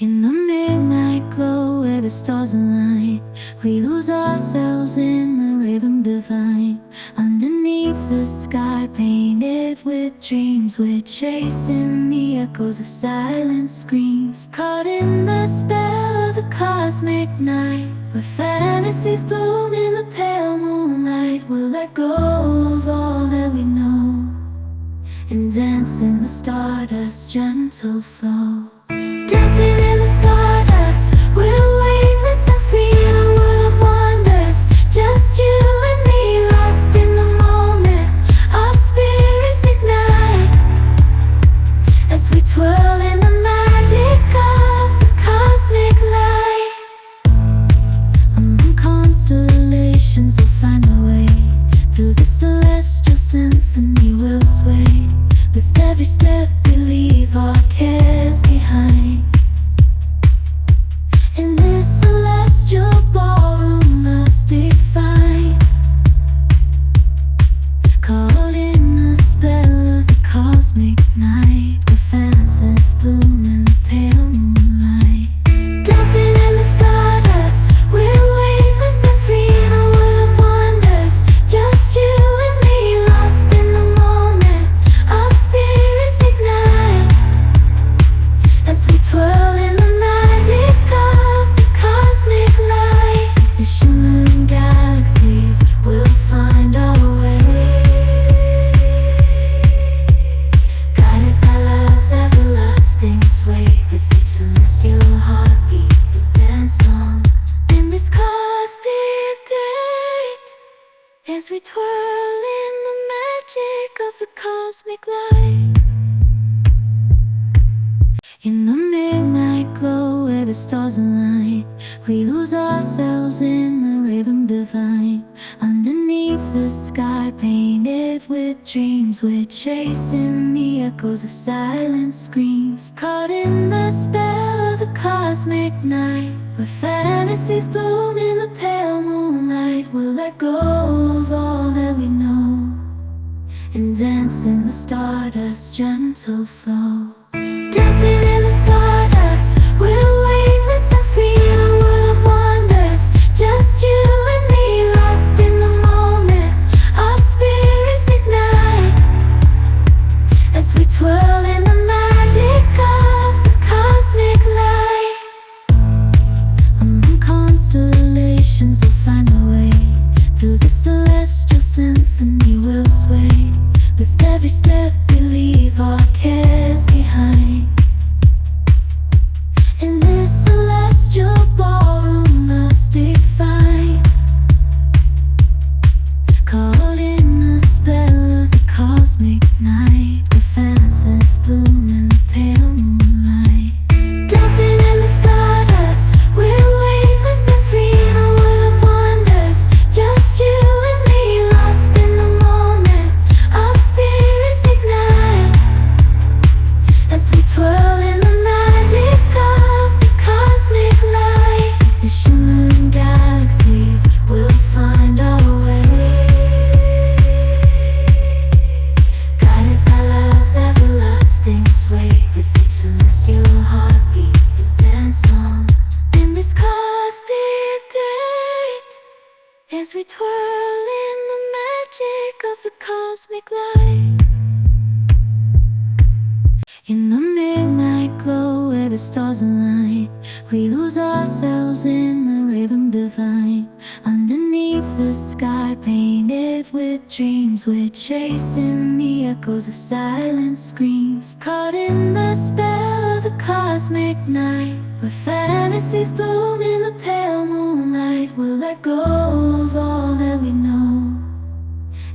In the midnight glow where the stars align, we lose ourselves in the rhythm divine. Underneath the sky painted with dreams, we're chasing the echoes of silent screams. Caught in the spell of the cosmic night, where fantasies bloom in the pale moonlight. We'll let go of all that we know and dance in the stardust's gentle flow. Dancing in the stardust, we're weightless and free in a world of wonders. Just you and me, lost in the moment. Our spirits ignite as we twirl in the magic of the cosmic light. Among constellations we'll find our way. Through the celestial symphony we'll sway. With every step we leave our cares behind. In this celestial ballroom love's defined. Caught in the spell of the cosmic night, where fantasies bloom in the pale moonlight. Dancing in the stardust, we're weightless and free in a world of wonders. Just you and me, lost in the moment. Our spirits ignite as we twirl in the magic of the cosmic light. The shimmering galaxies will find our way, guided by love's everlasting sway. With each celestial heartbeat we dance on in this cosmic gate, as we twirl in the magic of the cosmic light. In the midnight glow where the stars align, we lose ourselves in the rhythm divine. Underneath the sky painted with dreams, we're chasing the echoes of silent screams. Caught in the spell of the cosmic night, where fantasies bloom in the pale moonlight. We'll let go of all that we know and dance in the stardust's gentle flow. Dancing in the stardust, we're weightless and free in a world of wonders. Just you and me, lost in the moment. Our spirits ignite as we twirl in the magic of the cosmic light. Among constellations we'll find our way. Through the celestial symphony we'll sway. With every step we leave our cares behind. In this celestial ballroom love's defined. Caught in the spell of the cosmic night, where fantasies bloom in the pale moonlight. Dancing in the stardust, we're weightless and free in a world of wonders. Just you and me, lost in the moment. Our spirits ignite as we twirl in the magic of the cosmic light. The shimmering galaxies will find our way, guided by love's everlasting sway. With each celestial heartbeat we dance on in this cosmic gate, as we twirl in the magic of the cosmic light. In the midnight glow where the stars align, we lose ourselves in the rhythm divine. Underneath the sky painted with dreams, we're chasing the echoes of silent screams. Caught in the spell of the cosmic night, where fantasies bloom in the pale moonlight. We'll let go of all that we know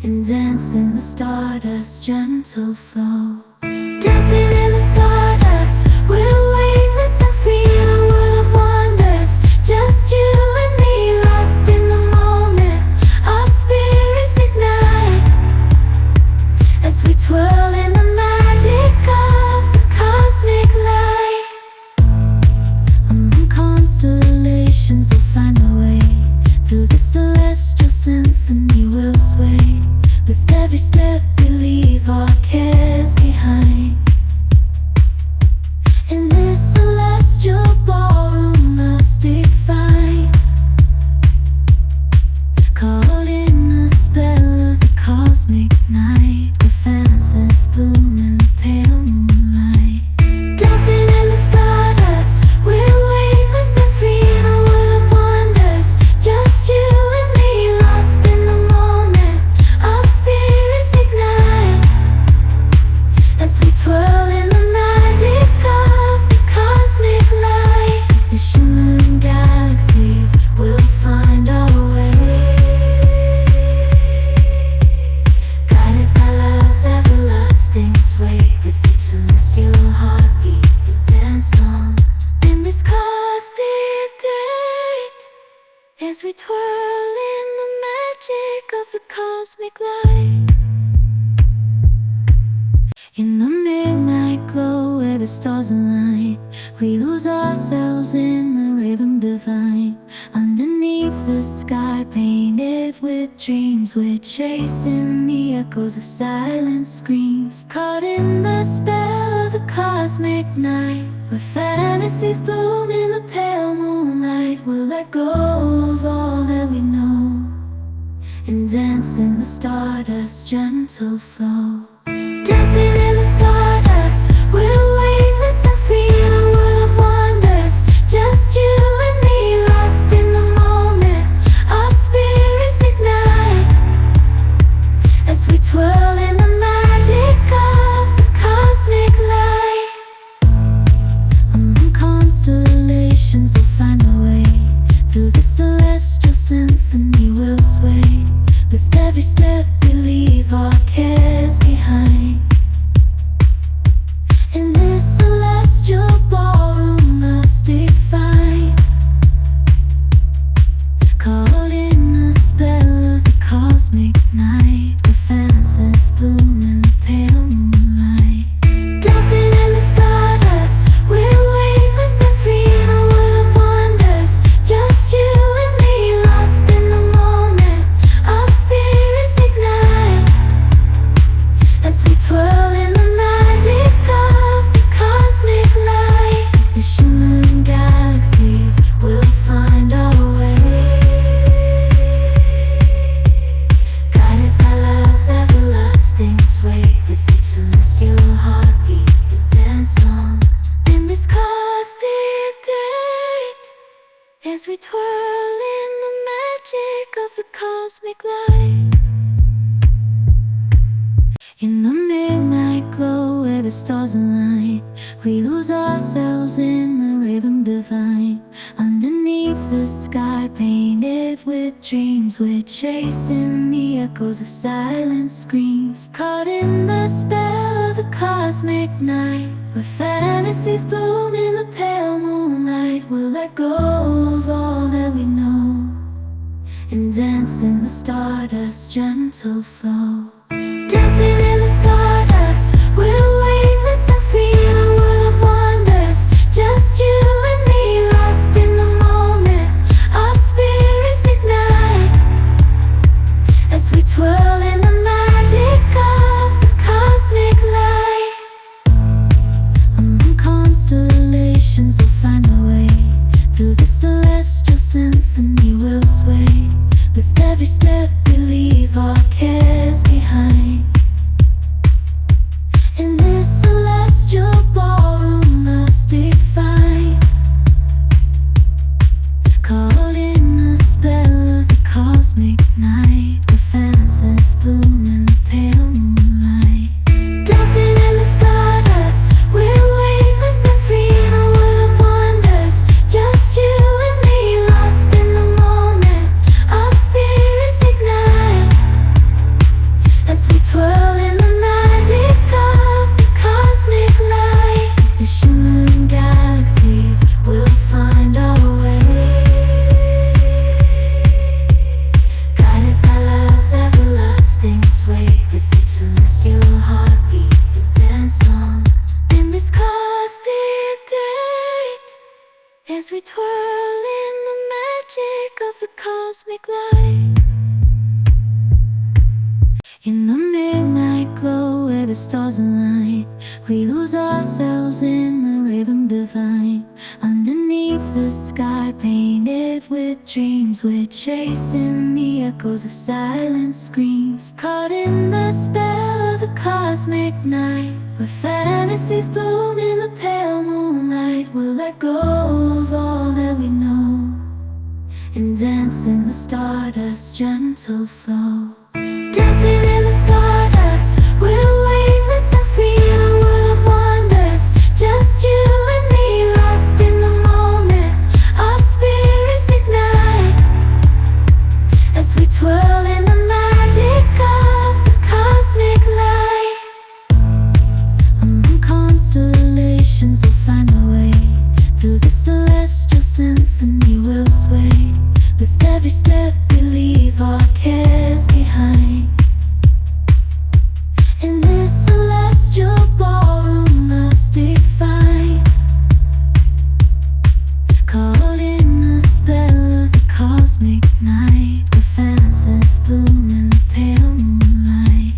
and dance in the stardust's gentle flow. Dancing in the stardust, we're weightless and free in a world of wonders. Just you and me, lost in the moment. Our spirits ignite as we twirl in the magic of the cosmic light. Among constellations we'll find our way. Through the celestial symphony we'll sway. With every step we leave our cares behind. In this celestial as we twirl in the magic of the cosmic light. In the midnight glow where the stars align, we lose ourselves in the rhythm divine. Underneath the sky painted with dreams, we're chasing the echoes of silent screams. Caught in the spell of the cosmic night, where fantasies bloom in the pale moonlight. We'll let go of all that we know and dance in the stardust's gentle flow. Dancing in the stardust, we're weightless and free in a world of wonders. Just you and me, lost in the moment. Our spirits ignite as we twirl in the magic of the cosmic light. Among constellations we'll find our way. Through the celestial symphony we'll sway. With every step we leave our cares behind. In this celestial ballroom, love's defined. Caught in the spell of the cosmic night, where fantasies bloom in the pale moonlight. Dancing in the stardust, we're weightless and free in a world of wonders. Just you and me, lost in the moment. Our spirits ignite as we twirl in the magic of the cosmic light. The shimmering galaxies will find our way, guided by love's everlasting sway. With each celestial heartbeat we dance on in this cosmic gate, as we twirl in the magic of the cosmic light. In the midnight glow where the stars align, we lose ourselves in the rhythm divine. Underneath the sky painted with dreams, we're chasing the echoes of silent screams. Caught in the spell of the cosmic night, where fantasies bloom in the pale moonlight. We'll let go of all that we know and dance in the stardust's gentle flow. Dancing in the stardust, we're weightless and free in a world of wonders. Just you and me, lost in the moment. Our spirits ignite as we twirl in the magic of the cosmic light. Among constellations we'll find our way. Through the celestial symphony we'll sway. With every step we leave our cares behind. In this celestial ballroom, love's defined. Caught in the spell of the cosmic night, where fantasies bloom in the pale moonlight. Dancing in the stardust, we're weightless and free in a world of wonders. Just you and me, lost in the moment. Our spirits ignite as we twirl in the magic of the cosmic light. The shimmering galaxies will find our way, guided by love's everlasting sway. With each celestial heartbeat we dance on in this cosmic gate, as we twirl in the magic of the cosmic light. In the midnight glow where the stars align, we lose ourselves in the rhythm divine. Underneath the sky painted with dreams, we're chasing the echoes of silent screams. Caught in the spell of the cosmic night, where fantasies bloom in the pale moonlight. We'll let go of all that we know and dance in the stardust's gentle flow. Dancing in the stardust, we're weightless and free in a world of wonders. Just you and me, lost in the moment. Our spirits ignite as we twirl in the magic of the cosmic light. Among constellations we'll find our way. Through the celestial symphony we'll sway. With every step we leave our cares behind. In this celestial ballroom, love's defined. Caught in the spell of the cosmic night, where fantasies bloom in the pale moonlight.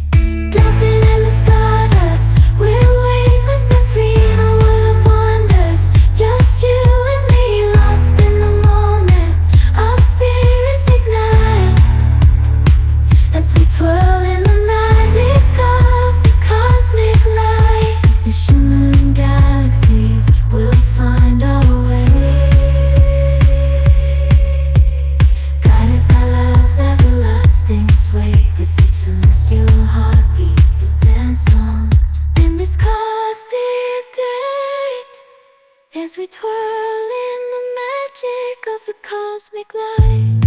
Dancing in the stardust, we're weightless and free in a world of wonders. Just you and me, lost in the moment. Our spirits ignite as we twirl in the magic of the cosmic light. The shimmering galaxies will find our way, guided by love's everlasting sway. With each celestial heartbeat we'll dance on in this cosmic gate, as we twirl in the magic of the cosmic light.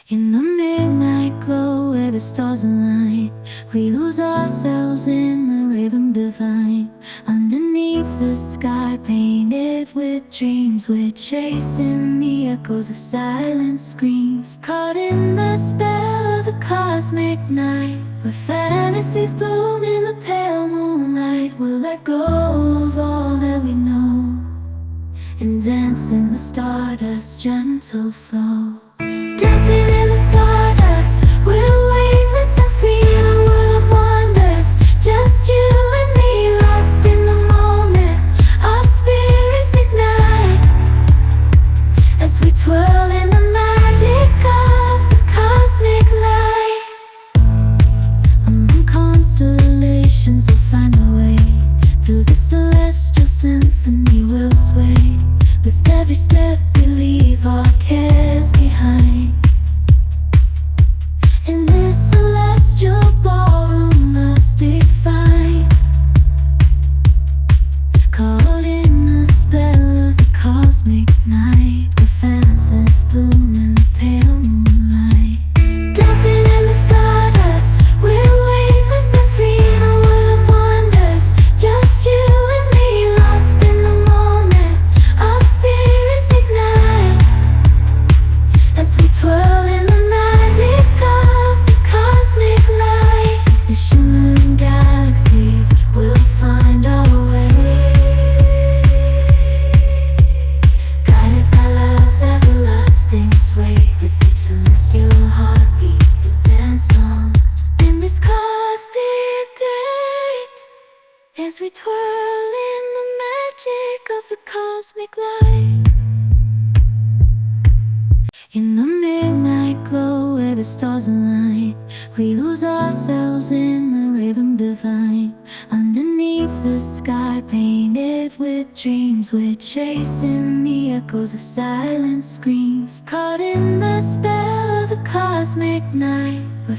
In the midnight glow where the stars align, we lose ourselves in the rhythm divine. Underneath the sky painted with dreams, we're chasing the echoes of silent screams. Caught in the spell of the cosmic night, where fantasies bloom in the pale moonlight. We'll let go of all that we know and dance in the stardust's gentle flow. Dancing in the stardust, we're weightless and free in a world of wonders. Just you and me, lost in the moment. Our spirits ignite as we twirl in the magic of the cosmic light. Among constellations we'll find our way, through the celestial symphony we'll sway. With every step we leave our cares behind. In this celestial ballroom, love's defined. Caught in the spell of the cosmic night, where fantasies bloom in the pale moonlight. Dancing in the stardust, we're weightless and free in a world of wonders. Just you and me, lost in the moment. Our spirits ignite as we twirl in the magic of the cosmic light. The shimmering galaxies will find our way, guided by love's everlasting sway. With each celestial heartbeat we'll dance on in this cosmic gate, as we twirl in the magic of the cosmic light. In the midnight glow where the stars align, we lose ourselves in the rhythm divine. Underneath the sky painted with dreams, we're chasing the echoes of silent screams. Caught in the spell of the cosmic night, where